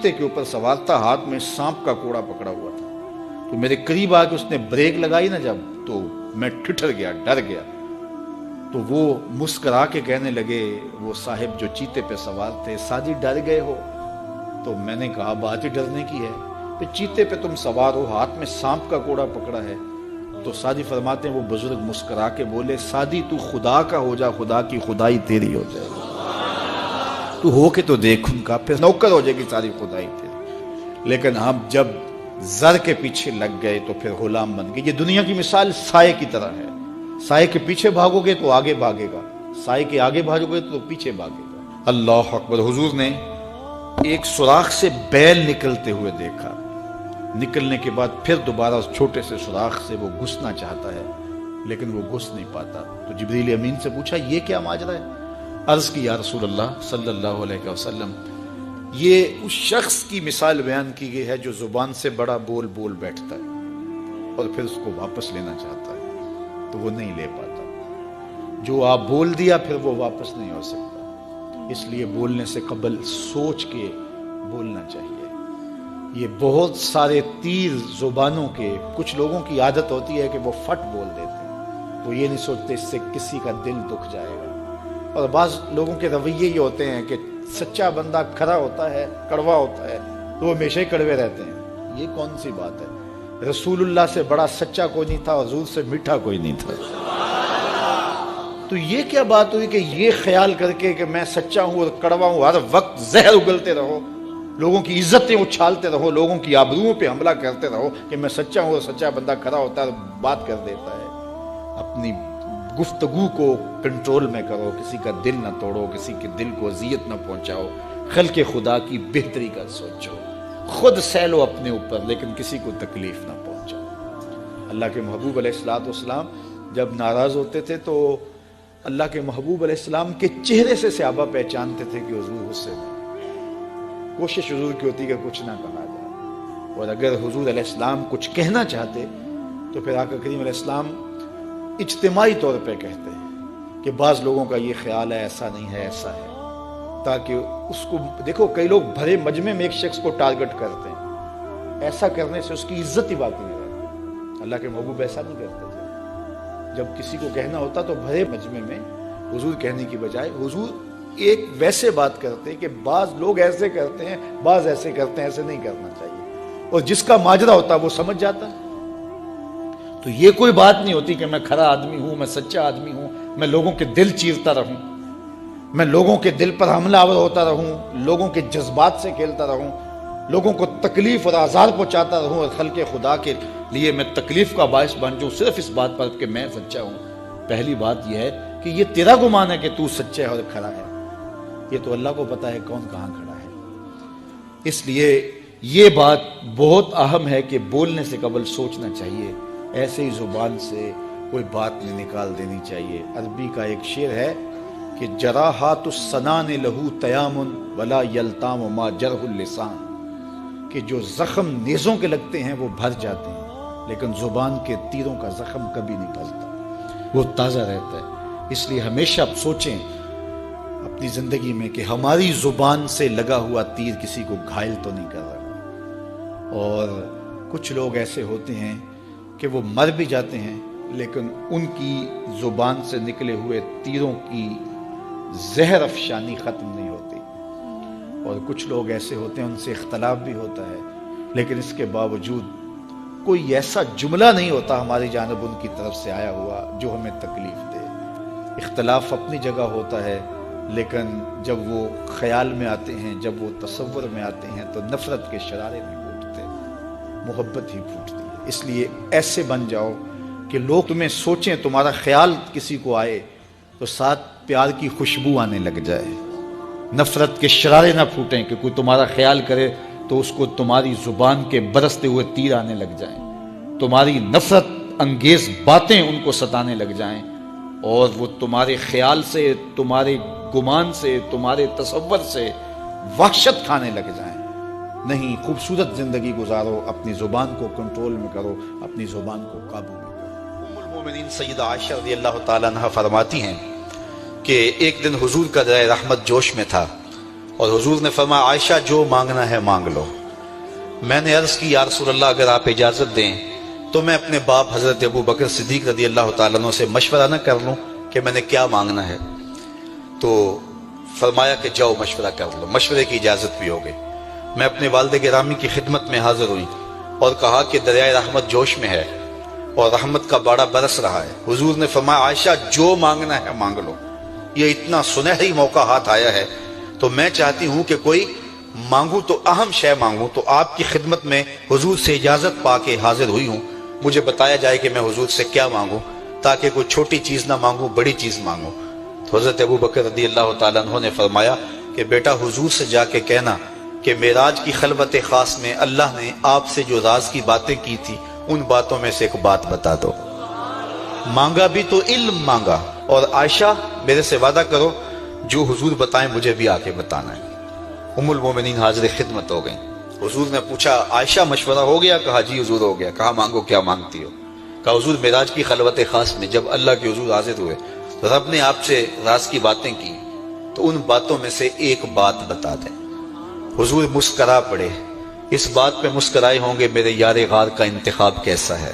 کے اوپر سوار تھا، ہاتھ میں سانپ کا کوڑا پکڑا ہوا تھا، تو میرے قریب آ کے اس نے بریک لگائی نا جب، تو میں ٹھٹر گیا، ڈر گیا۔ تو وہ مسکرا کے کہنے لگے، وہ صاحب جو چیتے پہ سوار تھے، سادی ڈر گئے ہو؟ تو میں نے کہا بات ہی ڈرنے کی ہے، پھر چیتے پہ تم سوار ہو، ہاتھ میں سانپ کا کوڑا پکڑا ہے۔ تو سادی فرماتے ہیں وہ بزرگ مسکرا کے بولے، سادی تو خدا کا ہو جا، خدا کی خدائی تیری ہو جائے، تو ہو کے تو دیکھ ان کا، پھر نوکر ہو جائے گی ساری خدائی تیری۔ لیکن ہم جب زر کے پیچھے لگ گئے تو پھر غلام بن گئے۔ یہ دنیا کی مثال سائے کی طرح ہے، سائے کے پیچھے بھاگو گے تو آگے بھاگے گا، سائے کے آگے بھاگو گے تو پیچھے بھاگے گا۔ اللہ اکبر۔ حضور نے ایک سوراخ سے بیل نکلتے ہوئے دیکھا، نکلنے کے بعد پھر دوبارہ اس چھوٹے سے سوراخ سے وہ گھسنا چاہتا ہے لیکن وہ گھس نہیں پاتا۔ تو جبریل امین سے پوچھا یہ کیا ماجرا ہے؟ عرض کی یا رسول اللہ صلی اللہ علیہ وسلم، یہ اس شخص کی مثال بیان کی گئی ہے جو زبان سے بڑا بول بول بیٹھتا ہے اور پھر اس کو واپس لینا چاہتا ہے تو وہ نہیں لے پاتا۔ جو آپ بول دیا پھر وہ واپس نہیں ہو سکتا، اس لیے بولنے سے قبل سوچ کے بولنا چاہیے۔ یہ بہت سارے تیر زبانوں کے، کچھ لوگوں کی عادت ہوتی ہے کہ وہ فٹ بول دیتے ہیں، وہ یہ نہیں سوچتے اس سے کسی کا دل دکھ جائے گا۔ اور بعض لوگوں کے رویے یہ ہوتے ہیں کہ سچا بندہ کھرا ہوتا ہے، کڑوا ہوتا ہے تو وہ ہمیشہ ہی کڑوے رہتے ہیں۔ یہ کون سی بات ہے؟ رسول اللہ سے بڑا سچا کوئی نہیں تھا، حضور سے میٹھا کوئی نہیں تھا۔ تو یہ کیا بات ہوئی کہ یہ خیال کر کے کہ میں سچا ہوں اور کڑوا ہوں، ہر وقت زہر اگلتے رہو، لوگوں کی عزتیں اچھالتے رہو، لوگوں کی آبروؤں پہ حملہ کرتے رہو کہ میں سچا ہوں اور سچا بندہ کھڑا ہوتا ہے بات کر دیتا ہے۔ اپنی گفتگو کو کنٹرول میں کرو، کسی کا دل نہ توڑو، کسی کے دل کو اذیت نہ پہنچاؤ، خلق خدا کی بہتری کا سوچو، خود سہ لو اپنے اوپر لیکن کسی کو تکلیف نہ پہنچاؤ۔ اللہ کے محبوب علیہ السلام جب ناراض ہوتے تھے تو اللہ کے محبوب علیہ السلام کے چہرے سے صحابہ پہچانتے تھے کہ حضور غصے میں۔ کوشش حضور کی ہوتی کہ کچھ نہ کہا جائے، اور اگر حضور علیہ السلام کچھ کہنا چاہتے تو پھر آقا کریم علیہ السلام اجتماعی طور پہ کہتے ہیں کہ بعض لوگوں کا یہ خیال ہے ایسا نہیں ہے ایسا ہے، تاکہ اس کو دیکھو کئی لوگ بھرے مجمع میں ایک شخص کو ٹارگٹ کرتے ہیں، ایسا کرنے سے اس کی عزت ہی باقی نہیں رہتی۔ اللہ کے محبوب ایسا نہیں کرتے تھے، جب کسی کو کہنا ہوتا تو بھرے مجمع میں حضور کہنے کی بجائے حضور ایک ویسے بات کرتے کہ بعض لوگ ایسے کرتے ہیں بعض ایسے کرتے ہیں، ایسے نہیں کرنا چاہیے، اور جس کا ماجرا ہوتا وہ سمجھ جاتا ہے۔ تو یہ کوئی بات نہیں ہوتی کہ میں کھرا آدمی ہوں، میں سچا آدمی ہوں، میں لوگوں کے دل چیرتا رہوں، میں لوگوں کے دل پر حملہ آور ہوتا رہوں، لوگوں کے جذبات سے کھیلتا رہوں، لوگوں کو تکلیف اور آزار پہنچاتا رہوں، اور خلق خدا کے لیے میں تکلیف کا باعث بن جاؤں صرف اس بات پر کہ میں سچا ہوں۔ پہلی بات یہ ہے کہ یہ تیرا گمان ہے کہ تو سچا ہے اور کھڑا ہے، یہ تو اللہ کو پتا ہے کون کہاں کھڑا ہے۔ اس لیے یہ بات بہت اہم ہے کہ بولنے سے قبل سوچنا چاہیے، ایسے ہی زبان سے کوئی بات نہیں نکال دینی چاہیے۔ عربی کا ایک شعر ہے کہ جراحات السنان لہو تیام ولا یلتام ما جرح اللسان، کہ جو زخم نیزوں کے لگتے ہیں وہ بھر جاتے ہیں لیکن زبان کے تیروں کا زخم کبھی نہیں بھرتا، وہ تازہ رہتا ہے۔ اس لیے ہمیشہ آپ سوچیں اپنی زندگی میں کہ ہماری زبان سے لگا ہوا تیر کسی کو گھائل تو نہیں کر رہا۔ اور کچھ لوگ ایسے ہوتے ہیں کہ وہ مر بھی جاتے ہیں لیکن ان کی زبان سے نکلے ہوئے تیروں کی زہر افشانی ختم نہیں ہوتی، اور کچھ لوگ ایسے ہوتے ہیں ان سے اختلاف بھی ہوتا ہے لیکن اس کے باوجود کوئی ایسا جملہ نہیں ہوتا ہماری جانب ان کی طرف سے آیا ہوا جو ہمیں تکلیف دے۔ اختلاف اپنی جگہ ہوتا ہے لیکن جب وہ خیال میں آتے ہیں، جب وہ تصور میں آتے ہیں تو نفرت کے شرارے نہیں پھوٹتے، محبت ہی پھوٹتی ہے۔ اس لیے ایسے بن جاؤ کہ لوگ تمہیں سوچیں، تمہارا خیال کسی کو آئے تو ساتھ پیار کی خوشبو آنے لگ جائے، نفرت کے شرارے نہ پھوٹیں کہ کوئی تمہارا خیال کرے تو اس کو تمہاری زبان کے برستے ہوئے تیر آنے لگ جائیں، تمہاری نفرت انگیز باتیں ان کو ستانے لگ جائیں، اور وہ تمہارے خیال سے، تمہارے گمان سے، تمہارے تصور سے وحشت کھانے لگ جائیں۔ نہیں، خوبصورت زندگی گزارو، اپنی زبان کو کنٹرول میں کرو، اپنی زبان کو قابو میں کرو۔ ام المومنین سیدہ عائشہ رضی اللہ تعالیٰ عنہ فرماتی ہیں کہ ایک دن حضور کا رائے رحمت جوش میں تھا، اور حضور نے فرمایا عائشہ جو مانگنا ہے مانگ لو۔ میں نے عرض کی یا رسول اللہ اگر آپ اجازت دیں تو میں اپنے باپ حضرت ابو بکر صدیق رضی اللہ تعالیٰ عنہ سے مشورہ نہ کر لوں کہ میں نے کیا مانگنا ہے؟ تو فرمایا کہ جاؤ مشورہ کر لو، مشورے کی اجازت بھی ہو گئی۔ میں اپنے والد گرامی کی خدمت میں حاضر ہوئی اور کہا کہ دریائے رحمت جوش میں ہے اور رحمت کا باڑا برس رہا ہے۔ حضور نے فرمایا عائشہ جو مانگنا ہے مانگ لو، یہ اتنا سنہری موقع ہاتھ آیا ہے تو میں چاہتی ہوں کہ کوئی مانگوں تو اہم شے مانگوں، تو آپ کی خدمت میں حضور سے اجازت پا کے حاضر ہوئی ہوں، مجھے بتایا جائے کہ میں حضور سے کیا مانگوں تاکہ کوئی چھوٹی چیز نہ مانگوں، بڑی چیز مانگوں۔ تو حضرت ابو بکر رضی اللہ تعالیٰ عنہ نے فرمایا کہ بیٹا حضور سے جا کے کہنا کہ معراج کی خلوت خاص میں اللہ نے آپ سے جو راز کی باتیں کی تھی ان باتوں میں سے ایک بات بتا دو۔ مانگا بھی تو علم مانگا، اور عائشہ میرے سے وعدہ کرو جو حضور بتائیں مجھے بھی آ کے بتانا ہے۔ ام المومنین حاضر خدمت ہو گئیں۔ حضور نے پوچھا عائشہ مشورہ ہو گیا؟ کہا جی حضور ہو گیا۔ کہا مانگو کیا مانگتی ہو؟ کہا حضور معراج کی خلوت خاص میں جب اللہ کے حضور حاضر ہوئے رب نے آپ سے راز کی باتیں کی تو ان باتوں میں سے ایک بات بتا دیں۔ حضور مسکرا پڑے۔ اس بات پہ مسکرائے ہوں گے میرے یار غار کا انتخاب کیسا ہے،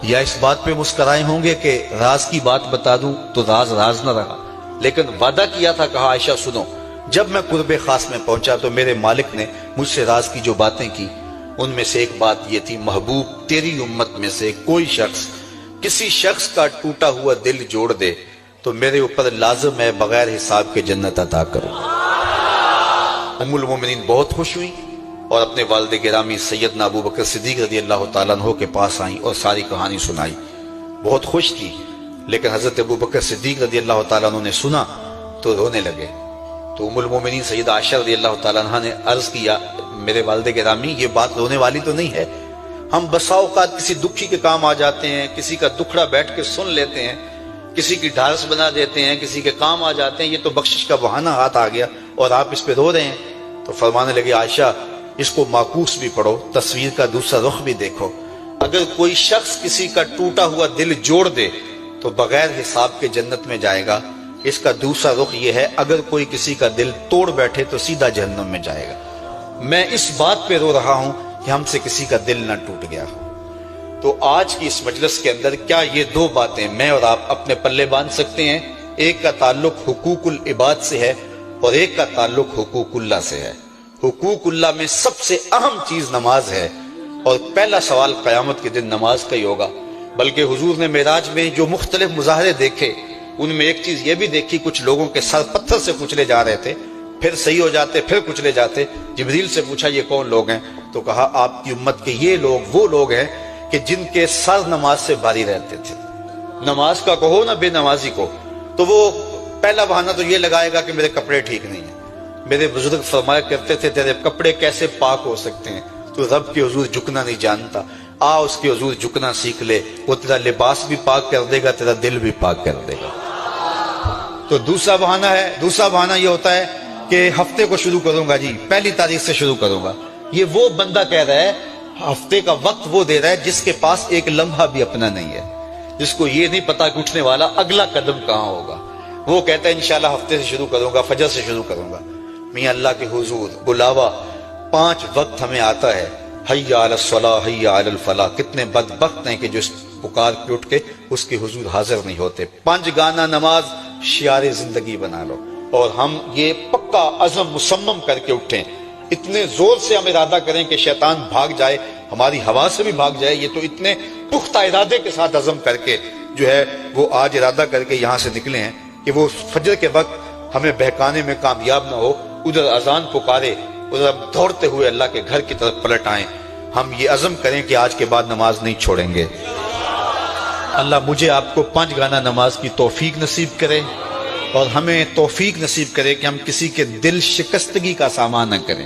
یا اس بات پہ مسکرائے ہوں گے کہ راز کی بات بتا دوں تو راز راز نہ رہا، لیکن وعدہ کیا تھا۔ کہا عائشہ سنو، جب میں قرب خاص میں پہنچا تو میرے مالک نے مجھ سے راز کی جو باتیں کی ان میں سے ایک بات یہ تھی، محبوب تیری امت میں سے کوئی شخص کسی شخص کا ٹوٹا ہوا دل جوڑ دے تو میرے اوپر لازم ہے بغیر حساب کے جنت عطا کرو۔ ام المومنین بہت خوش ہوئی اور اپنے والد گرامی سیدنا ابو بکر صدیق رضی اللہ تعالیٰ عنہ کے پاس آئیں اور ساری کہانی سنائی۔ بہت خوش تھی، لیکن حضرت ابو بکر صدیق رضی اللہ تعالیٰ عنہ نے سنا تو رونے لگے۔ تو ام المومنین سیدہ عائشہ رضی اللہ تعالیٰ عنہ نے عرض کیا میرے والد گرامی یہ بات رونے والی تو نہیں ہے، ہم بسا اوقات کسی دکھی کے کام آ جاتے ہیں، کسی کا دکھڑا بیٹھ کے سن لیتے ہیں، کسی کی ڈھارس بنا دیتے ہیں، کسی کے کام آ جاتے ہیں، یہ تو بخشش کا بہانہ ہاتھ آ گیا اور آپ اس پہ رو رہے ہیں۔ تو فرمانے لگے عائشہ اس کو معکوس بھی پڑھو، تصویر کا دوسرا رخ بھی دیکھو، اگر کوئی شخص کسی کا ٹوٹا ہوا دل جوڑ دے تو بغیر حساب کے جنت میں جائے گا، اس کا دوسرا رخ یہ ہے اگر کوئی کسی کا دل توڑ بیٹھے تو سیدھا جہنم میں جائے گا۔ میں اس بات پہ رو رہا ہوں کہ ہم سے کسی کا دل نہ ٹوٹ گیا ہو۔ تو آج کی اس مجلس کے اندر کیا یہ دو باتیں میں اور آپ اپنے پلے باندھ سکتے ہیں؟ ایک کا تعلق حقوق العباد سے ہے اور ایک کا تعلق حقوق اللہ سے ہے۔ حقوق اللہ میں سب سے اہم چیز نماز ہے، اور پہلا سوال قیامت کے دن نماز کا ہی ہوگا۔ بلکہ حضور نے معراج میں جو مختلف مظاہرے دیکھے ان میں ایک چیز یہ بھی دیکھی، کچھ لوگوں کے سر پتھر سے کچلے جا رہے تھے، پھر صحیح ہو جاتے، پھر کچلے جاتے۔ جبریل سے پوچھا یہ کون لوگ ہیں؟ تو کہا آپ کی امت کے یہ لوگ وہ لوگ ہیں کہ جن کے سر نماز سے بھاری رہتے تھے۔ نماز کا کہو نہ بے نمازی کو، تو وہ پہلا بہانہ تو یہ لگائے گا کہ میرے کپڑے ٹھیک نہیں ہیں۔ میرے بزرگ فرمایا کرتے تھے تیرے کپڑے کیسے پاک ہو سکتے ہیں؟ تو رب کے حضور جھکنا نہیں جانتا، آ اس کے حضور جھکنا سیکھ لے، وہ تیرا لباس بھی پاک کر دے گا، تیرا دل بھی پاک کر دے گا۔ تو دوسرا بہانہ یہ ہوتا ہے کہ ہفتے کو شروع کروں گا جی، پہلی تاریخ سے شروع کروں گا۔ یہ وہ بندہ کہہ رہا ہے، ہفتے کا وقت وہ دے رہا ہے جس کے پاس ایک لمحہ بھی اپنا نہیں ہے، جس کو یہ نہیں پتا کہ اٹھنے والا اگلا قدم کہاں ہوگا۔ وہ کہتا ہے انشاءاللہ ہفتے سے شروع کروں گا، فجر سے شروع کروں گا۔ میاں اللہ کے حضور بلاوا 5 وقت ہمیں آتا ہے، حی علی الصلاۃ حی علی الفلاح۔ کتنے بدبخت ہیں کہ جو پکار کے اٹھ کے اس کے حضور حاضر نہیں ہوتے۔ 5 گانا نماز شعار زندگی بنا لو، اور ہم یہ پکا عزم مصمم کر کے اٹھیں، اتنے زور سے ہم ارادہ کریں کہ شیطان بھاگ جائے، ہماری ہوا سے بھی بھاگ جائے۔ یہ تو اتنے پختہ ارادے کے ساتھ عزم کر کے جو ہے وہ آج ارادہ کر کے یہاں سے نکلے ہیں کہ وہ فجر کے وقت ہمیں بہکانے میں کامیاب نہ ہو، ادھر اذان پکارے ادھر دوڑتے ہوئے اللہ کے گھر کی طرف پلٹ آئیں۔ ہم یہ عزم کریں کہ آج کے بعد نماز نہیں چھوڑیں گے۔ اللہ مجھے آپ کو 5 گانا نماز کی توفیق نصیب کرے، اور ہمیں توفیق نصیب کرے کہ ہم کسی کے دل شکستگی کا سامان نہ کریں۔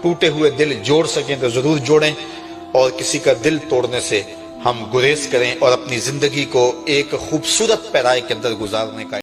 ٹوٹے ہوئے دل جوڑ سکیں تو ضرور جوڑیں، اور کسی کا دل توڑنے سے ہم گریز کریں اور اپنی زندگی کو ایک خوبصورت پیرائی کے اندر گزارنے کا